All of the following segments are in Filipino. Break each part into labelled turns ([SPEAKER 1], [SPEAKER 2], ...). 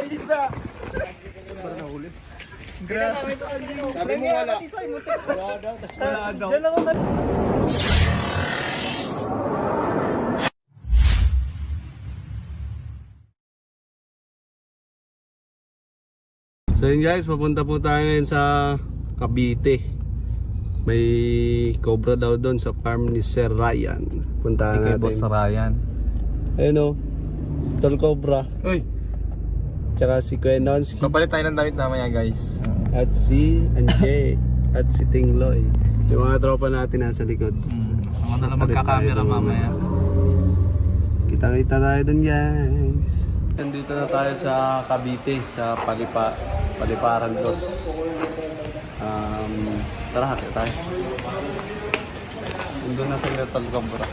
[SPEAKER 1] Hihit na. Parang nahuli. Sabi mo wala. Wala daw. So yun guys, papunta po tayo ngayon sa Cavite. May cobra daw doon sa farm ni Sir Ryan. Puntahan natin.
[SPEAKER 2] Boss Ryan.
[SPEAKER 1] Ayun o, Tol Cobra.
[SPEAKER 2] Uy!
[SPEAKER 1] Tsaka si Quenons.
[SPEAKER 2] Papalit tayo ng damit namaya guys.
[SPEAKER 1] At si Anje. At si Tingloy. Yung mga tropa natin nasa likod.
[SPEAKER 2] Ako na lang magkakamera mamaya.
[SPEAKER 1] Kita-kita tayo dun guys. Nandito na tayo sa Cavite, sa Paliparan Dos. Tara, hati tayo. Nandun na sa Tol Cobra.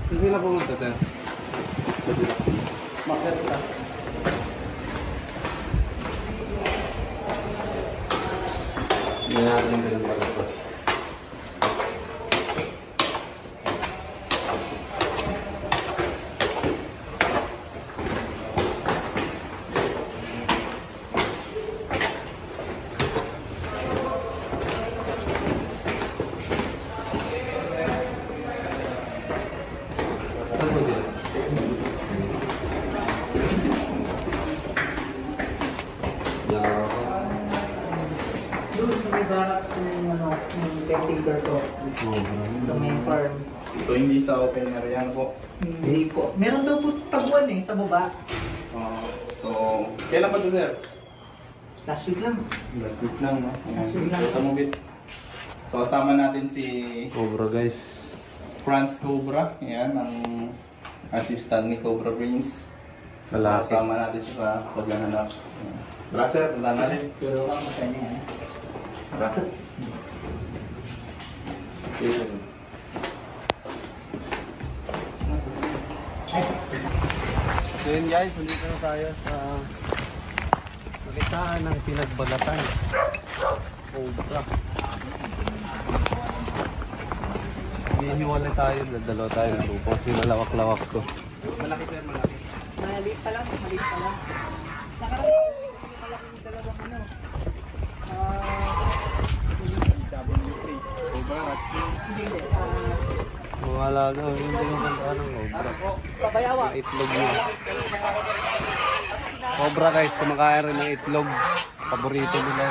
[SPEAKER 1] Saan sila pumunta, sir? Market ka. Hindi natin din pala ito.
[SPEAKER 3] Doon sa may barracks yung caretaker ko sa main farm.
[SPEAKER 2] So hindi sa open area po?
[SPEAKER 3] Hindi po. Meron daw po taguan sa baba.
[SPEAKER 2] So, kailan pa ito sir?
[SPEAKER 3] Last week lang.
[SPEAKER 2] Last week lang, no?
[SPEAKER 3] Last week lang.
[SPEAKER 2] So kasama natin si
[SPEAKER 1] Cobra guys.
[SPEAKER 2] Franz Cobra. Yan, ang assistant ni Cobra Prince.
[SPEAKER 1] Lalaki.
[SPEAKER 2] So, kasama natin siya sa paghahanap. Tara sir, punta natin.
[SPEAKER 3] Pero ang masaya niya.
[SPEAKER 2] Tara.
[SPEAKER 1] So yun guys, nandito na tayo sa nakitaan ng pinagbalatan. Cobra. Hinihiwalay tayo, dalawa tayo ng grupo. Sinalawak-lawak ko.
[SPEAKER 2] Malaki sir, malaki.
[SPEAKER 3] Maliit pa lang, maliit pa lang. Nakaraan malaking dalawang Hindi.
[SPEAKER 1] Mga alaga, hindi naman kanta ng cobra.
[SPEAKER 3] Pabayawa.
[SPEAKER 1] Itlog niya. Cobra guys, kumakain rin ng itlog. Paborito nila.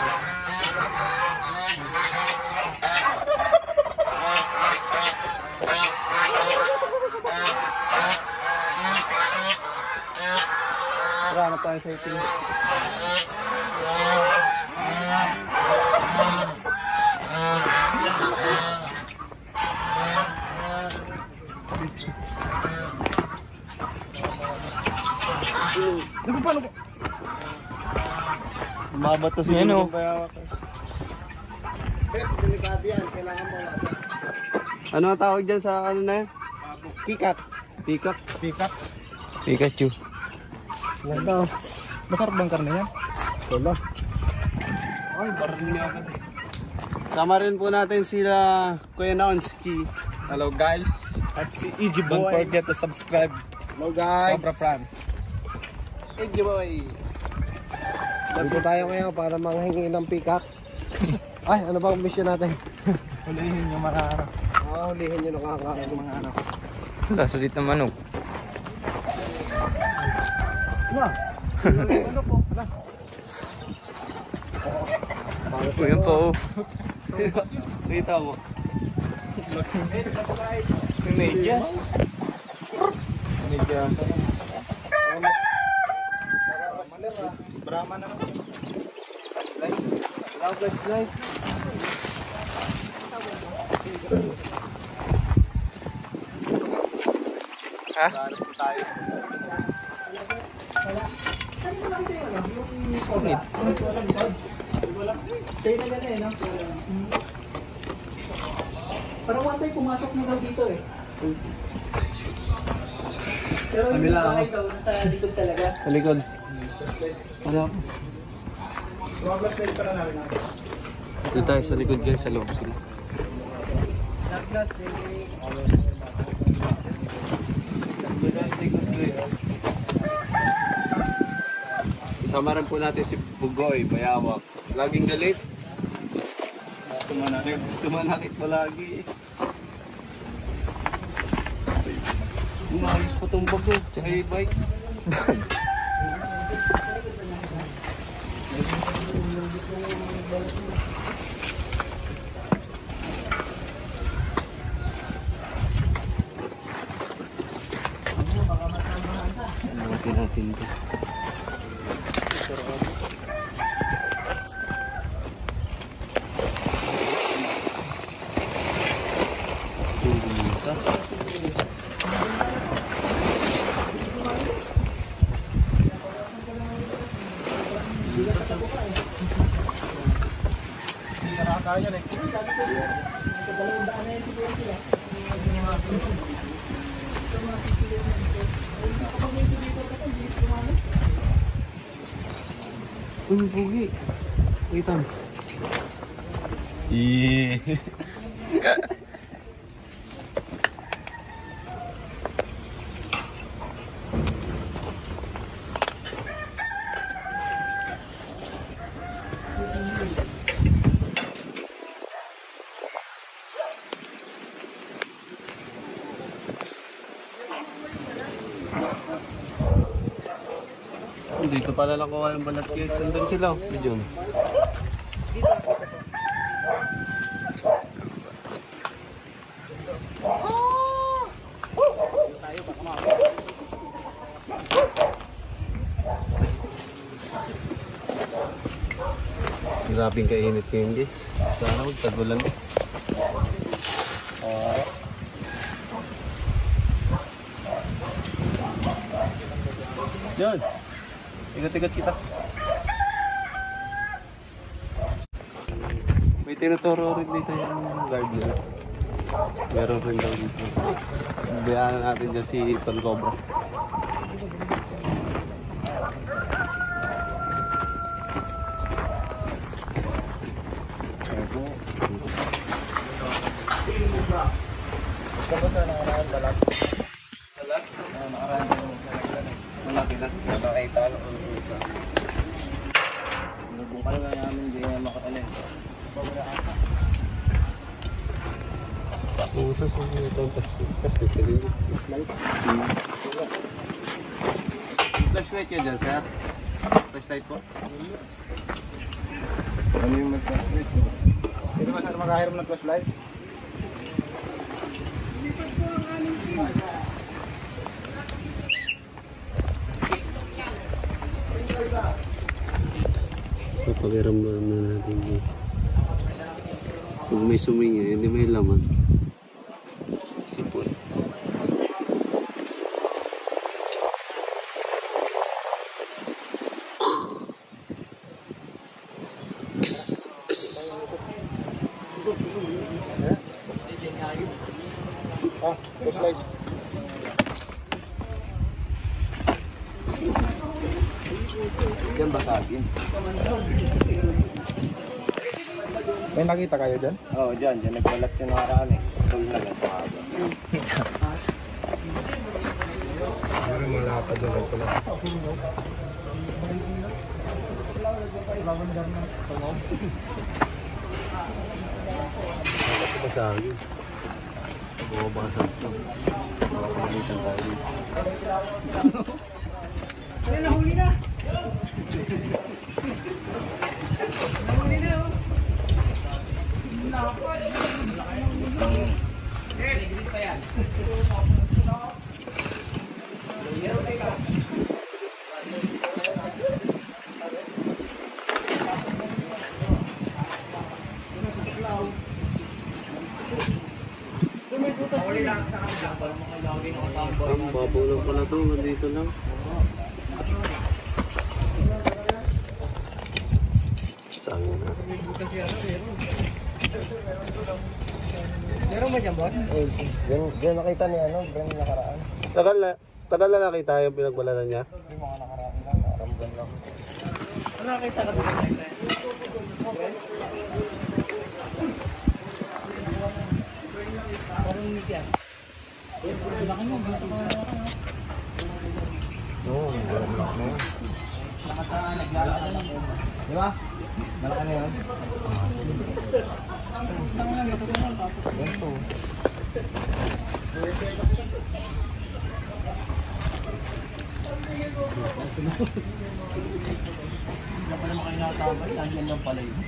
[SPEAKER 1] Tara, hanap tayo sa itlog.
[SPEAKER 2] Paano po?
[SPEAKER 1] Mabato si
[SPEAKER 2] Yan, oh.
[SPEAKER 1] Delikado yan, kailangan mo. Ano ang tawag dyan sa ano na yan? Pikat. Pikat?
[SPEAKER 2] Pikat.
[SPEAKER 1] Pikachu.
[SPEAKER 2] Wala. Masarap bang karne yan?
[SPEAKER 1] Wala. Ay, barang niya agad. Sama rin po natin sila Kuya Naonski.
[SPEAKER 2] Hello guys. At si EG Boy. Don't forget to subscribe.
[SPEAKER 1] Hello guys.
[SPEAKER 2] Cobra Fran.
[SPEAKER 1] EG Boy.
[SPEAKER 4] Dito tayo ngayon para manghingi ng pick-up. Ay, ano ba ang mission natin?
[SPEAKER 2] Hulihin yung mga ano.
[SPEAKER 4] Hulihin yung nakakain.
[SPEAKER 2] Mga ano.
[SPEAKER 1] Wala, sulit na manok.
[SPEAKER 2] Wala. Ano po? Wala.
[SPEAKER 1] Yan po. Kita mo.
[SPEAKER 2] Medyas. Medyas. Brahma na naman.
[SPEAKER 1] Light. Ha?
[SPEAKER 3] Sunit. Sa'yo na gano'n no? Parang one time pumasok na daw dito Pero yung bahay daw, nasa likod talaga.
[SPEAKER 1] Sa likod. Ano? Dito tayo sa likod guys, sa loob sila. Dito tayo sa likod guys. Kasama rin po natin si Bugoy, Bayawak. Laging galit. Gusto manakit palagi. Umayos pa itong bago, tsaka yung bike. Natin ito.
[SPEAKER 4] Kaya eh.
[SPEAKER 1] Pugi. Wait on. Yeah. Dito pala lang kuha ng balat guys. Nandun sila. Medyo. Grabing kainit kayo guys. Sana magtagulan. Yan. Igat-igat kita. May tinuturo rin dito yung guard nila. Meron rin daw dito. Bayaan natin dyan si Ton Cobra.
[SPEAKER 4] Gusto mo sa nakaraan balat?
[SPEAKER 1] Balat?
[SPEAKER 4] Nakaraan sa nakaraan.
[SPEAKER 1] Malaki na.
[SPEAKER 4] Nakakita lang ang isa. Nagong ka lang namin, hindi na makatalin.
[SPEAKER 1] Putas mo ito ang plastic. Flashlight ka dyan, sir? Flashlight po?
[SPEAKER 4] Ano yung mag-flashlight? Sino ba saan makahiram ng flashlight?
[SPEAKER 1] Papakiramdaman na natin yun. Kung may suminga, hindi may laman. Sipon.
[SPEAKER 4] Flashlight.
[SPEAKER 1] Yan basagin.
[SPEAKER 4] May nakita kayo dyan?
[SPEAKER 1] Oo, dyan nagbalat yung nakaraan eh. Tuloy na lang pahaba.
[SPEAKER 4] Meron malapad na lang pala.
[SPEAKER 1] Basagin. Bumabasag ito. Makapagalitan tayo dito.
[SPEAKER 3] Ayun, nahuli na. Nahuli na, oh. Ligris pa yan. Nahuli lang sa kanila. Parang mga lawin ng tao.
[SPEAKER 1] Ang babaw lang pala ito. Nandito lang. Saan na?
[SPEAKER 3] Meron ba dyan, boss?
[SPEAKER 4] Diyan nakita ni ano, Bren nakaraan.
[SPEAKER 1] Tagal na nakita yung pinagbalatan niya?
[SPEAKER 4] Hindi mga nakaraan lang, nakaramdan lang.
[SPEAKER 3] Ano nakita ka dito? Parang unik yan. Laki mo, dito ka na.
[SPEAKER 4] Oo, wala na.
[SPEAKER 3] naglalakad ako.
[SPEAKER 4] Di ba? Malaki na yun. Ganito.
[SPEAKER 3] Wala pa naman kayo nakatabas, nandiyan lang pala yun.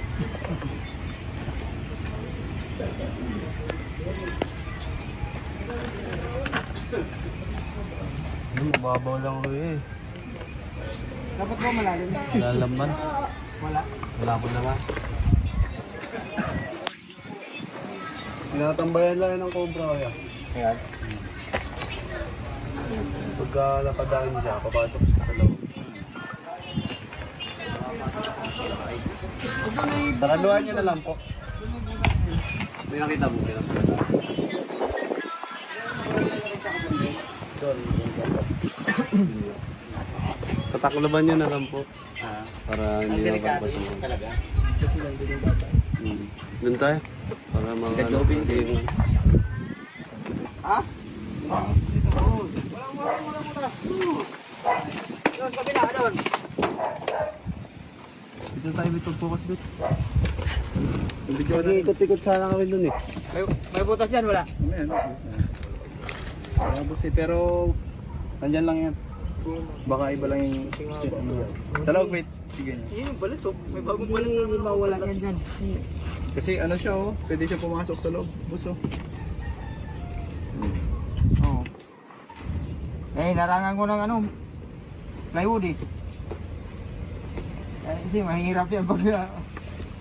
[SPEAKER 1] Mababaw lang ko eh.
[SPEAKER 3] Dapat ba malalim?
[SPEAKER 1] Lalaman.
[SPEAKER 3] Wala.
[SPEAKER 1] Wala ko na nga. Tinatambayan lang yan ng cobra kaya.
[SPEAKER 2] Ayan.
[SPEAKER 1] Pagka napadaan siya, papasok siya sa loob. Saraduhan niyo na lang po. May nakita mo, pinapaganda. Tatakloban niyo na lang po. Para hindi na babatuhan.
[SPEAKER 3] Talaga.
[SPEAKER 1] Doon tayo. Para mga yung...
[SPEAKER 3] Ha? Doon, kabila, doon.
[SPEAKER 1] Dito tayo bitog focus bit. Hindi ko ikot-ikot sana kami dun eh.
[SPEAKER 3] May butas yan, wala?
[SPEAKER 2] Pero nandyan lang yan. Baka iba lang yung sa loob, wait. Sige niya.
[SPEAKER 3] Yun yung balit, oh. May bagong balit. Hindi mawala yan dyan.
[SPEAKER 2] Kasi ano siya oh, pwede siya pumasok sa loob. Buso.
[SPEAKER 3] Oo. Eh, narangan ko ng ano, plywood eh. Kasi mahirap yan pag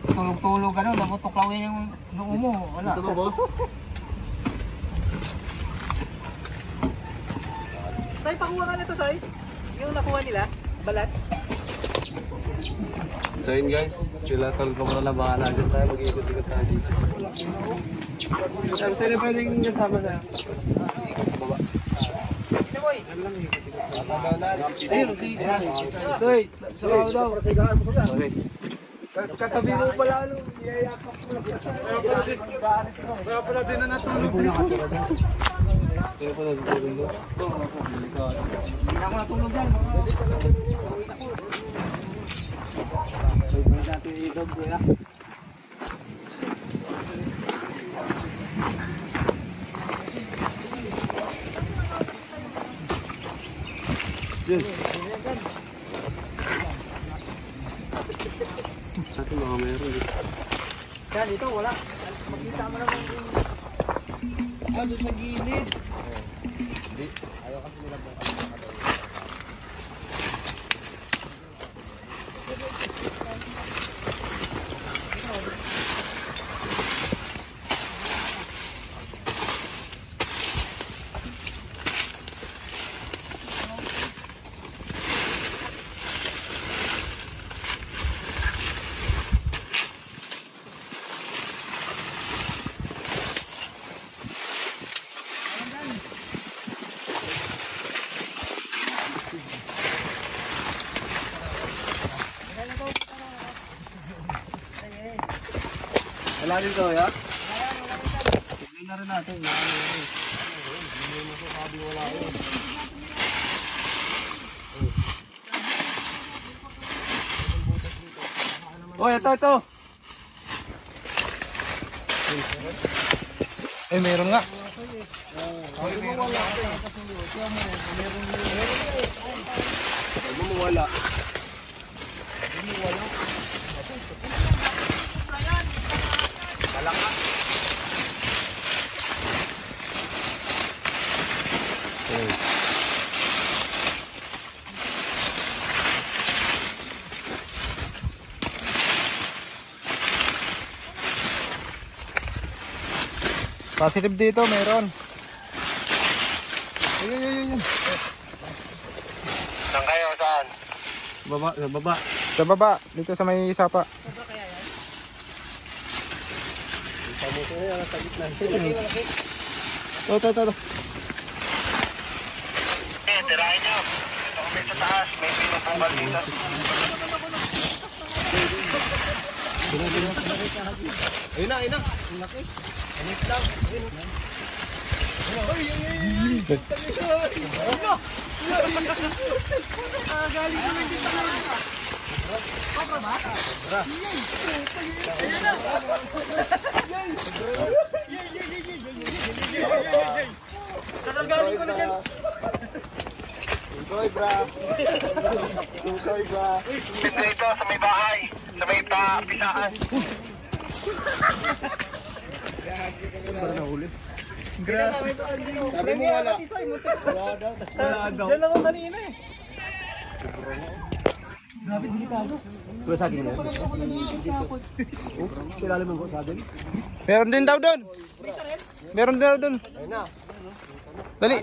[SPEAKER 3] tulog-tulog ka doon, tapos tuklawin yung noo mo. Wala.
[SPEAKER 1] Ito ba boss?
[SPEAKER 3] Tay, pakuha ka nito, Tay. Yung nakuha nila, balat.
[SPEAKER 1] So yun guys, sila tol ko na bahala dyan tayo. Mag-ikot-ikot tayo dito. Sino pwedeng kasama sa'yo?
[SPEAKER 3] Ayun, si Tay, sa kaw daw.
[SPEAKER 1] So guys,
[SPEAKER 3] Katabi mo pala, ano, iyayakap mo.
[SPEAKER 2] Kaya pala din na natulog dito.
[SPEAKER 1] sino po nagtulong doon?
[SPEAKER 3] Hindi na ako natulog yan. May dati idog ko ya.
[SPEAKER 1] Yes. Atin mga meron dito.
[SPEAKER 3] Yan, dito wala. Makita mo naman yung... Ah, doon sa gilid.
[SPEAKER 1] Wala dito ya? Tignan na rin natin. Oh, ito.
[SPEAKER 2] Eh, meron nga.
[SPEAKER 1] Wala.
[SPEAKER 2] Positive dito, meron. Ayun.
[SPEAKER 4] Saan kayo? Saan?
[SPEAKER 1] Sa baba.
[SPEAKER 2] Sa baba, dito sa may sapa. Ito.
[SPEAKER 4] Tirahin nyo. Ito kami sa taas. May pinupunggal dito.
[SPEAKER 1] Ayun na. Ang laki. Anis lang.
[SPEAKER 3] Galing ko lang dito. Kakagaling ko na dyan.
[SPEAKER 2] Tukoy, bra. Tukoy, bra.
[SPEAKER 5] Dito sa may bahay, sa may pisaan.
[SPEAKER 2] Saan nahuli?
[SPEAKER 3] Sabi mo wala. Wala daw. Diyan ako kanina eh. Grabe, delikado.
[SPEAKER 4] Ito sa akin na. Kilala mo sa akin?
[SPEAKER 2] Meron din daw doon. Meron daw doon.
[SPEAKER 4] Ayun na.
[SPEAKER 2] Dali.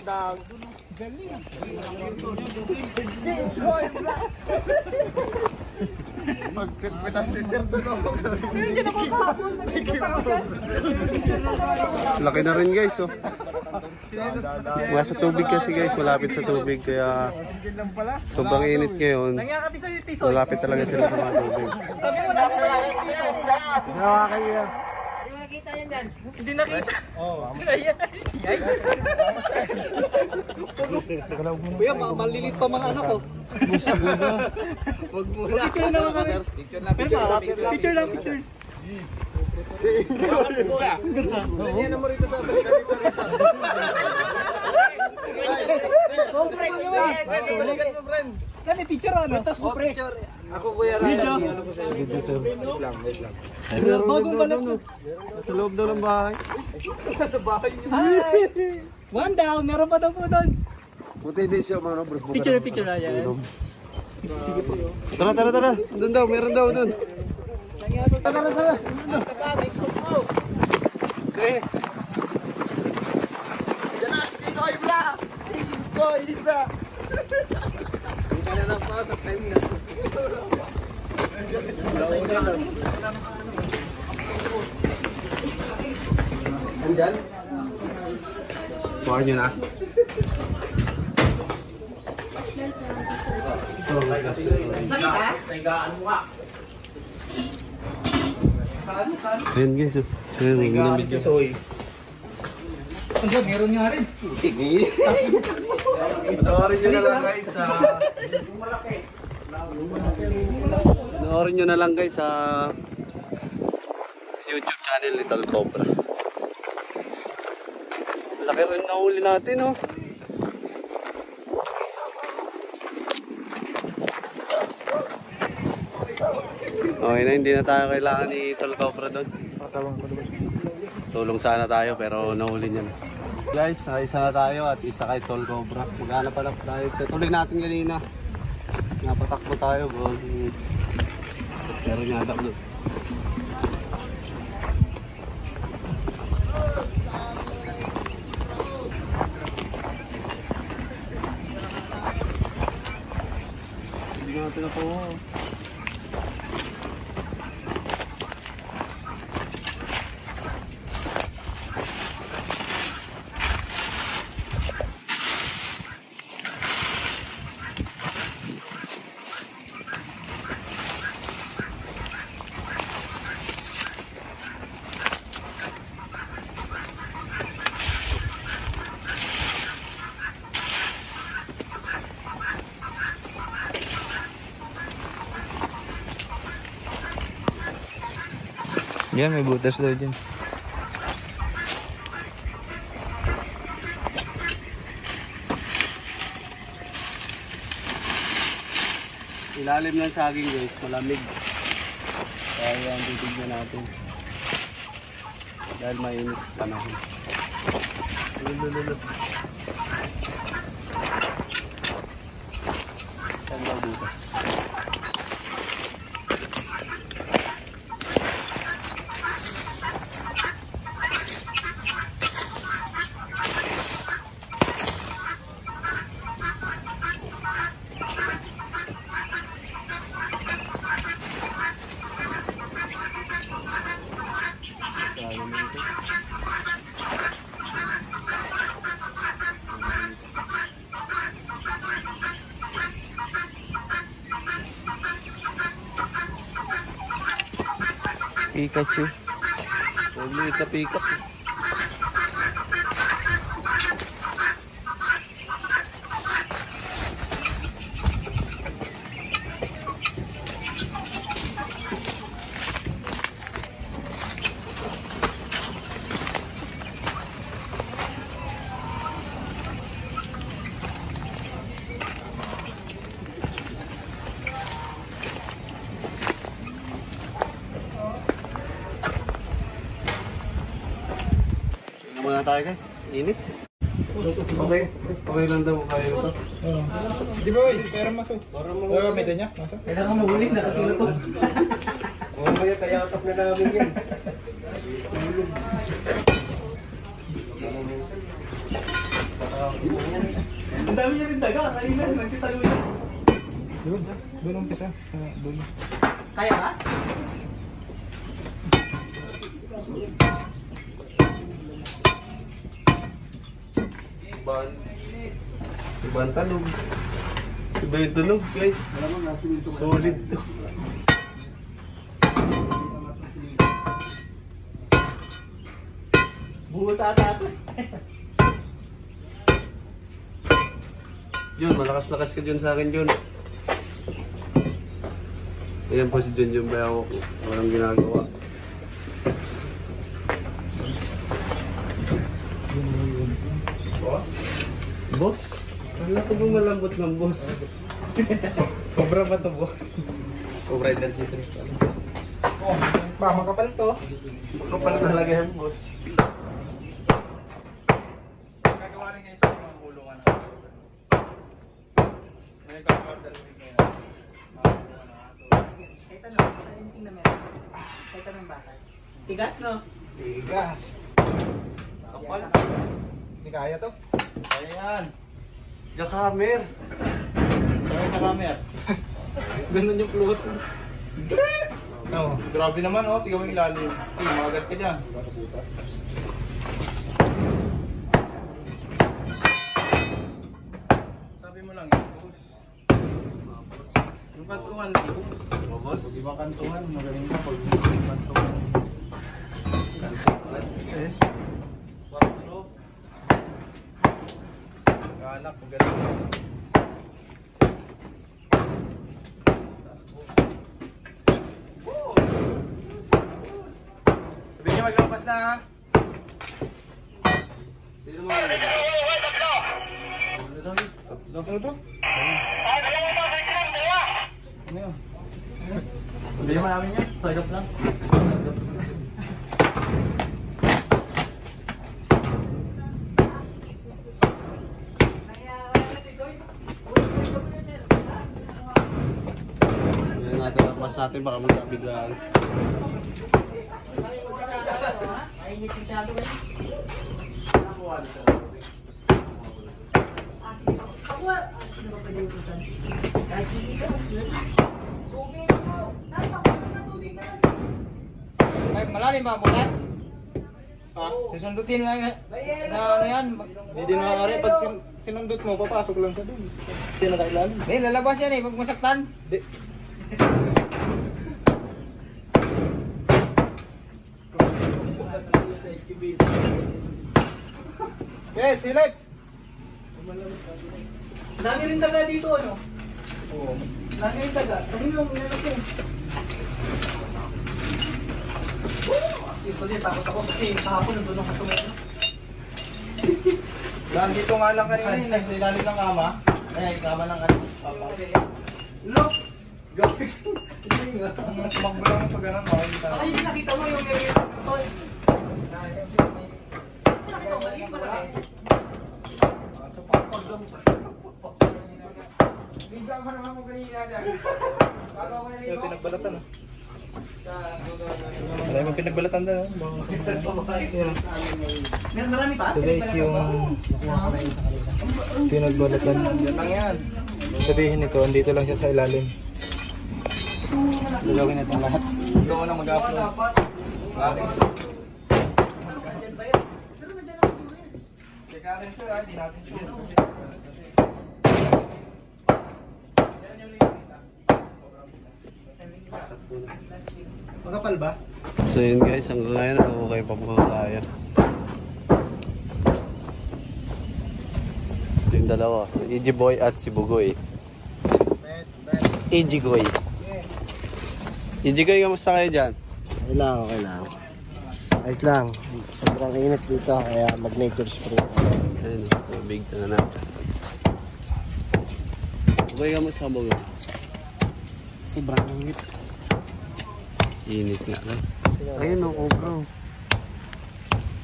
[SPEAKER 2] Magpitas si Sir doon.
[SPEAKER 1] Laki na rin guys, oh. Nasa tubig kasi guys, malapit sa tubig kaya sobrang init ngayon.
[SPEAKER 3] Nangyakati sa tiso.
[SPEAKER 1] Malapit talaga sila sa mga tubig.
[SPEAKER 3] Sabi mo na ako
[SPEAKER 2] Ginawa kayo.
[SPEAKER 3] Hindi mo nakita yan dyan. Hindi nakita. Oo. Ayan. Kuya, malilit pa mga anak ko. Wag mo na. Picture na kami. Picture lang, picture.
[SPEAKER 2] Yan mo rito sa balikan dito. Balikan mo, friend.
[SPEAKER 3] Kani picture ano? Tapos mo pre. Ako kuya
[SPEAKER 1] Video sir.
[SPEAKER 3] Bagong balap.
[SPEAKER 1] Sa loob daw ng bahay.
[SPEAKER 2] Sa bahay niyo.
[SPEAKER 3] Hi! One down, meron pa daw po doon.
[SPEAKER 4] Buti hindi siya mga bro.
[SPEAKER 3] Picture na yan. Sige po.
[SPEAKER 1] Tara. Doon daw, meron daw doon.
[SPEAKER 3] Tara.
[SPEAKER 1] Sige.
[SPEAKER 2] Diyan na, sige ko, ibra. Ko, ibra. Hindi ka na lang pa sa time na.
[SPEAKER 4] Andyan?
[SPEAKER 1] Buwan nyo na. Ayan guys, oh. Ayan, yung video.
[SPEAKER 3] Hanggang meron nga rin.
[SPEAKER 1] Panoorin nyo na lang guys sa... Panoorin nyo na lang guys sa YouTube channel ni Tol Cobra. Laki rin nahuli natin, oh. Okay na, hindi na tayo kailangan ni Tol Cobra doon. Tulong sana tayo pero nahuli niya na. Guys, isa na tayo at isa kay Tol Cobra. Maghanap pa lang tayo. Tuloy natin kanina. Napatakbo tayo. Pero niya doon. Hindi natin na po.
[SPEAKER 2] Yan, may butas daw dyan.
[SPEAKER 1] Ilalim ng saging guys, malamig. Kaya yan, titignan natin. Dahil mainit panahon. Saan daw butas?
[SPEAKER 2] Pikachu.
[SPEAKER 1] Huwag sa pick-up. tayo guys. Init. Okay. Okay lang daw kaya ito.
[SPEAKER 2] Di ba, pero maso. Pero may danya, maso.
[SPEAKER 3] Kailangan mahuli, nakatulog ko.
[SPEAKER 4] Mamaya kayakap na namin yan.
[SPEAKER 3] Ang dami niya rin daga, kanina, nagsitalo niya.
[SPEAKER 2] Doon ang pisa. Doon.
[SPEAKER 3] Kaya ba?
[SPEAKER 1] Iba ang talog. Iba yung tunog guys. Solid.
[SPEAKER 3] Buhos ata ito.
[SPEAKER 1] Yun, malakas-lakas ka dyan sa akin Jun. Ayan po si Jun Bayaw. Walang ginagawa. Boss? Ano ko ba malambot ng boss?
[SPEAKER 2] Cobra ba to, boss? Cobra identity. Oh, makapal to.
[SPEAKER 1] Kapal talaga yan boss.
[SPEAKER 2] Gagawa rin kayo sa mga kulungan. May kaka-order rin kayo.
[SPEAKER 3] Kahit ano, anything na meron. Kahit anong bakal. Tigas, no?
[SPEAKER 2] Tigas.
[SPEAKER 1] Kapal.
[SPEAKER 2] Hindi kaya to. Kaya yan.
[SPEAKER 1] Jakamer.
[SPEAKER 2] Saan ka kamer?
[SPEAKER 3] Ganun yung float.
[SPEAKER 2] No, grabe naman oh, tigaw yung ilalim. Makagat ka dyan. Sabi mo lang, boss. Yung kantuhan, boss.
[SPEAKER 1] Boss?
[SPEAKER 2] Pag ibang kantuhan, magaling ka pag yung kantuhan.
[SPEAKER 1] Yes.
[SPEAKER 2] Galak, magaling ka. Sabihin niyo maglampas na ha.
[SPEAKER 1] Sino mo? Ano daw yun?
[SPEAKER 2] Ano to? Ano yun? Sabihin mo namin yun. Sagap lang.
[SPEAKER 1] Hindi natin napas natin baka magkabiglaan.
[SPEAKER 3] Ay, malalim ba bukas? Susundutin lang sa ano yan.
[SPEAKER 2] Hindi din maaari. Pag sinundot mo, papasok lang ka dun. Hindi na kailan.
[SPEAKER 3] Hindi, lalabas yan eh, pag masaktan.
[SPEAKER 2] Hindi. Yes, silip!
[SPEAKER 3] Dami rin daga dito, ano?
[SPEAKER 2] Oo.
[SPEAKER 3] Dami rin daga. Kanina, meron ko. Actually, takot ako kasi kahapon nandun ang kasumay.
[SPEAKER 2] Dahil dito nga lang kanina, nasa ilalim ng kama. Kaya yung kama ng ano.
[SPEAKER 3] Look!
[SPEAKER 2] Gapik! Tumakbo lang sa ganun, makikita na.
[SPEAKER 3] Ay, nakita mo yung area ng tol. Nakita mo, maliit pala eh. Bigla pa naman mo kanina dyan. Bago ako nalito.
[SPEAKER 2] Yung pinagbalatan ah. Marami mo pinagbalatan na.
[SPEAKER 3] Marami pa?
[SPEAKER 2] Ito guys yung pinagbalatan. Yan lang yan. Sabihin nito, andito lang siya sa ilalim. Gagawin natin lahat. Doon na mag-upload. Teka rin sir, hindi natin sure. Magkapal ba?
[SPEAKER 1] So yun guys, hanggang ngayon okay pa po tayo. Ito yung dalawa, EG Boy at si Bugoy. EG Goy. EG Goy, kamusta kayo dyan?
[SPEAKER 4] Okay lang, okay lang. Ayos lang. Sobrang init dito kaya mag-nature spray.
[SPEAKER 1] Ayun, tubig na natin. Bugoy, kamusta ka Bugoy?
[SPEAKER 4] Sobrang init.
[SPEAKER 1] Init nga lang. Ayun o, cobra.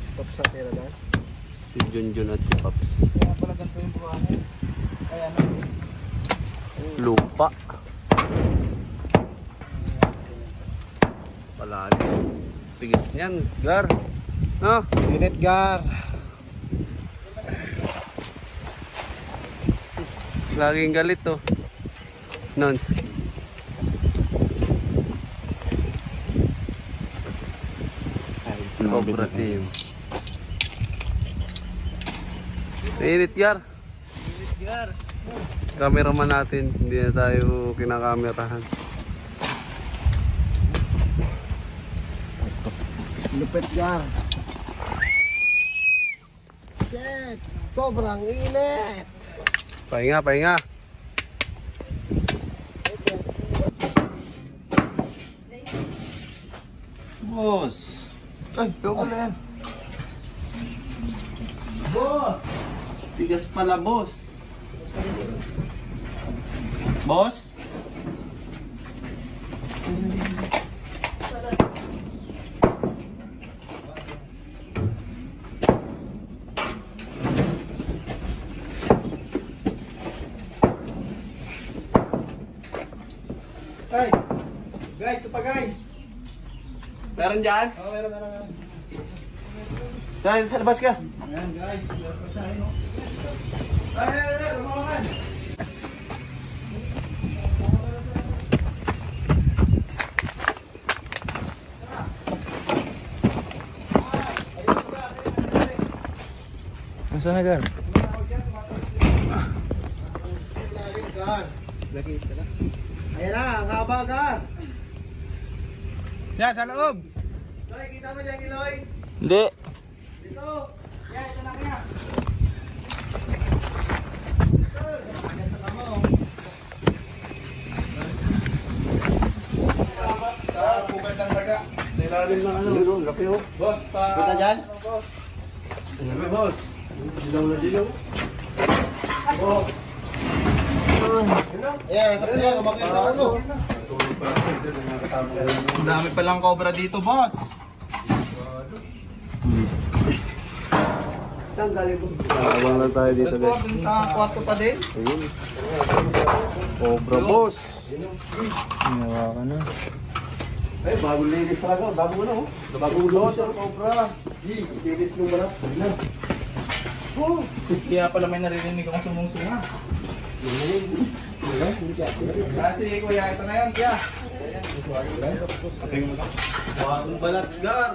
[SPEAKER 2] Stop sa tira dahil.
[SPEAKER 1] Si Junjun at si Paps.
[SPEAKER 2] Kaya pala ganito yung buwangan. Kaya ano.
[SPEAKER 1] Lupa. Palalim. Tigis niyan, Gar. No?
[SPEAKER 4] Init, Gar.
[SPEAKER 1] Laging galit to. Nonski. Cobra team. Init, Gar.
[SPEAKER 2] Init, Gar.
[SPEAKER 1] Cameraman natin, hindi na tayo kinakamerahan.
[SPEAKER 4] Lupit, Gar. Shit! Sobrang init!
[SPEAKER 1] Pahinga, pahinga.
[SPEAKER 2] Boss. Ay, ikaw pala yan. Boss.
[SPEAKER 1] Tigas pala, boss. Boss?
[SPEAKER 2] Ay. Guys, ito pa guys.
[SPEAKER 1] Meron dyan?
[SPEAKER 2] Oh, meron.
[SPEAKER 1] Sa labas ka.
[SPEAKER 2] Ayan guys, meron pa siya, no? Ay, lumawakan. Nasaan na, Gar?
[SPEAKER 4] Gar. Nakita na. Ayan na, ang haba, Gar.
[SPEAKER 2] Yan, sa loob.
[SPEAKER 1] Loy, kita mo dyan, Loy?
[SPEAKER 2] Hindi.
[SPEAKER 1] Dito. Yan, ito na kaya.
[SPEAKER 2] Bukad ng daga.
[SPEAKER 1] Nilalim ng ano. Laki oh.
[SPEAKER 2] Boss, pa...
[SPEAKER 4] Kita dyan?
[SPEAKER 2] Boss.
[SPEAKER 1] Laki, boss. Dilaw na dilaw.
[SPEAKER 4] Ayan, sa kanya, lumakit na ulo.
[SPEAKER 2] Ang dami palang cobra dito, boss.
[SPEAKER 1] Saan galing po? Abang lang tayo dito,
[SPEAKER 2] Dito, dun sa kwarto pa din.
[SPEAKER 1] Ayun. Cobra, boss.
[SPEAKER 2] Ginawa ka na.
[SPEAKER 1] Ay, bagong linis talaga. Bago na, oh. Bagong linis ang cobra. Linis nung balat.
[SPEAKER 2] Oh, kaya pala may narinig akong sumung-sunga. Kasi kuya, ito na yun, kuya.
[SPEAKER 1] Bagong balat, Gar.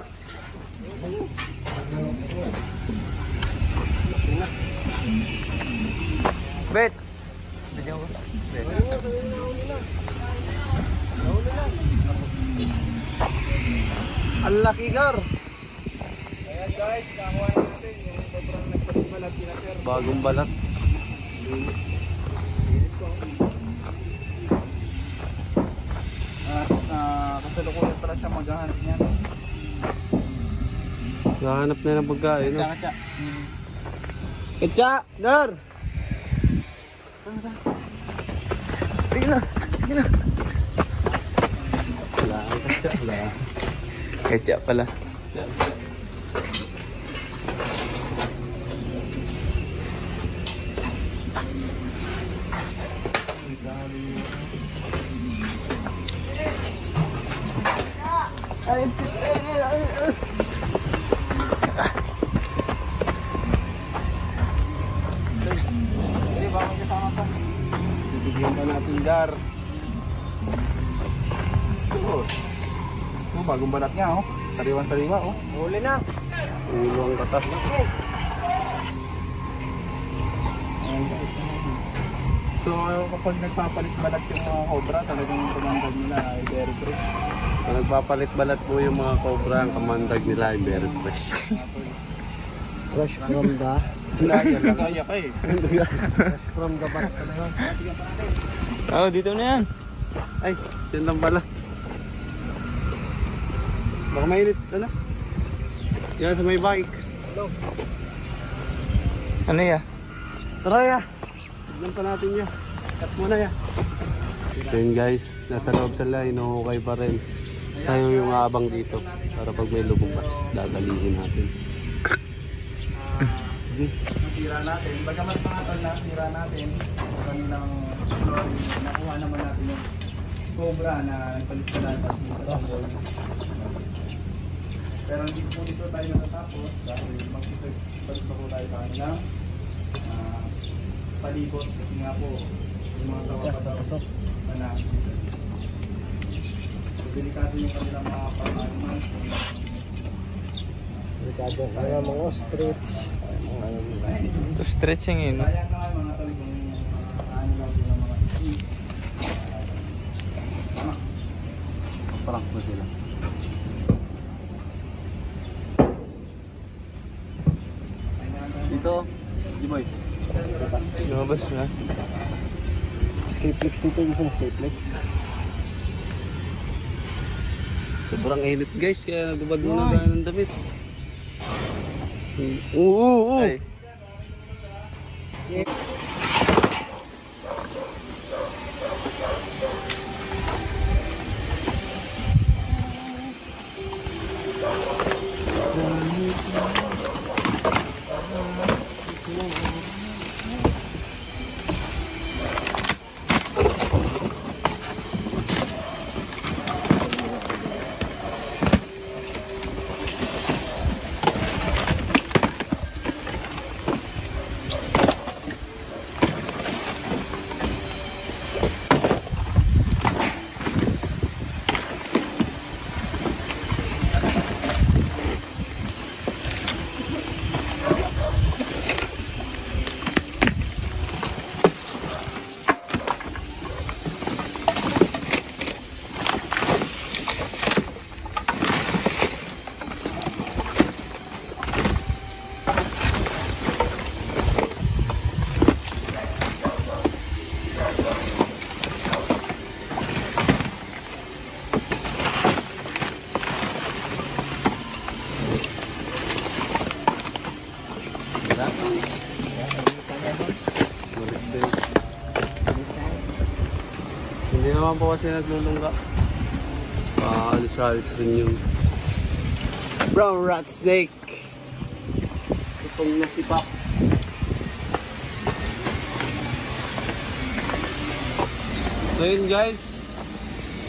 [SPEAKER 2] Bet.
[SPEAKER 1] Ang laki, Gar.
[SPEAKER 2] Ayan guys, kakuha natin yung sobrang nagpasibalat sila sir.
[SPEAKER 1] Bagong balat.
[SPEAKER 2] Kasalukuyan pala siya maghahanap niya.
[SPEAKER 1] Nahanap na ng pagkain, no?
[SPEAKER 2] Katsa.
[SPEAKER 1] Ketcha, Gar.
[SPEAKER 2] Sige na.
[SPEAKER 1] Wala, ketcha, wala.
[SPEAKER 2] Katsa pala.
[SPEAKER 1] Bibigyan pa natin, Gar.
[SPEAKER 2] Oh, bagong balat niya oh. Sariwan-sariwa oh.
[SPEAKER 3] Huli na.
[SPEAKER 1] Ulo ang katas.
[SPEAKER 2] So kapag nagpapalit balat yung mga cobra, talagang tumangkad nila ay very fresh.
[SPEAKER 1] Kung nagpapalit balat po yung mga cobra, ang kamandag nila ay very fresh.
[SPEAKER 4] Fresh from the...
[SPEAKER 2] Kaya ka eh.
[SPEAKER 4] From the back.
[SPEAKER 2] Oh, dito na yan.
[SPEAKER 1] Ay, yun lang pala. Baka mainit, ano? Yan sa may bike.
[SPEAKER 2] Ano ya?
[SPEAKER 1] Tara ya! Tignan pa natin ya. Cut muna ya. So yun guys, nasa loob sila, inuhukay pa rin. Tayo yung aabang dito para pag may lumabas, dadalihin natin.
[SPEAKER 2] nasira natin. Bagamat mga tol nasira natin, kanilang story, nakuha naman natin yung Cobra na nagpalit sa lahat dito sa ball. Pero hindi po dito tayo natatapos dahil magpalit pa po tayo sa kanilang palibot. Kasi nga po, yung mga tawa-patapos na nakikita. Delikado yung kanilang mga performance.
[SPEAKER 4] Delikado kaya mga ostrich.
[SPEAKER 3] Stretching yun.
[SPEAKER 2] Sayang naman mga tol kung ano lang po ng mga isip. Tama.
[SPEAKER 1] Parang po sila. Dito, G-Boy.
[SPEAKER 3] Lumabas na.
[SPEAKER 4] Escape dito, isang escape.
[SPEAKER 1] Sobrang init guys, kaya nagbabad muna tayo ng damit. Oo.
[SPEAKER 3] Ay.
[SPEAKER 1] Hindi naman po kasi naglulungga. Alis-alis rin yung brown rat snake. Itong nasipak. So yun guys,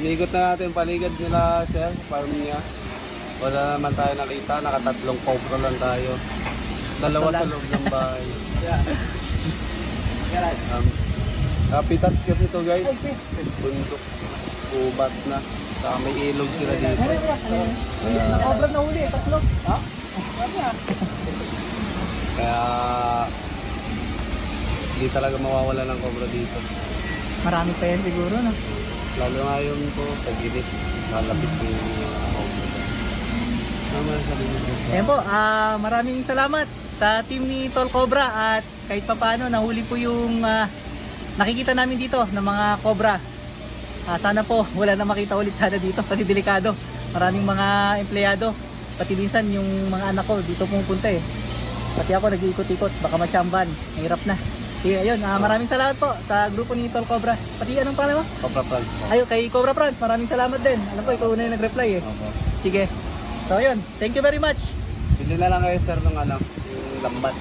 [SPEAKER 1] inigot na natin yung paligid nila sir, farm niya. Wala naman tayo nakita, nakatatlong cobra lang tayo. Dalawa sa loob ng bahay. Kapitat kasi ito guys, bundok, ubat na. Saka may ilog sila dito.
[SPEAKER 3] Cobra na huli, tatlo. Ha?
[SPEAKER 1] Kaya hindi talaga mawawala ng cobra dito.
[SPEAKER 3] Marami pa yan siguro, no?
[SPEAKER 1] Lalo nga yung po, tag-init, malapit yung cobra.
[SPEAKER 3] Ayan po, maraming salamat sa team ni Tol Cobra at kahit pa paano nahuli po yung nakikita namin dito ng mga cobra. Sana po wala na makita ulit sana dito kasi delikado. Maraming mga empleyado, pati minsan yung mga anak ko dito pumupunta eh. Pati ako nag-iikot-ikot, baka matsamban, mahirap na. Sige, ayun, maraming salamat po sa grupo ni Tol Cobra. Pati anong pangalan mo?
[SPEAKER 1] Cobra France po.
[SPEAKER 3] Ayun, kay Cobra France, maraming salamat din. Alam ko, ikaw na yung nag-reply eh.
[SPEAKER 1] Opo.
[SPEAKER 3] Sige. So ayun, thank you very much.
[SPEAKER 1] Bili na lang kayo sir ng yung lambat.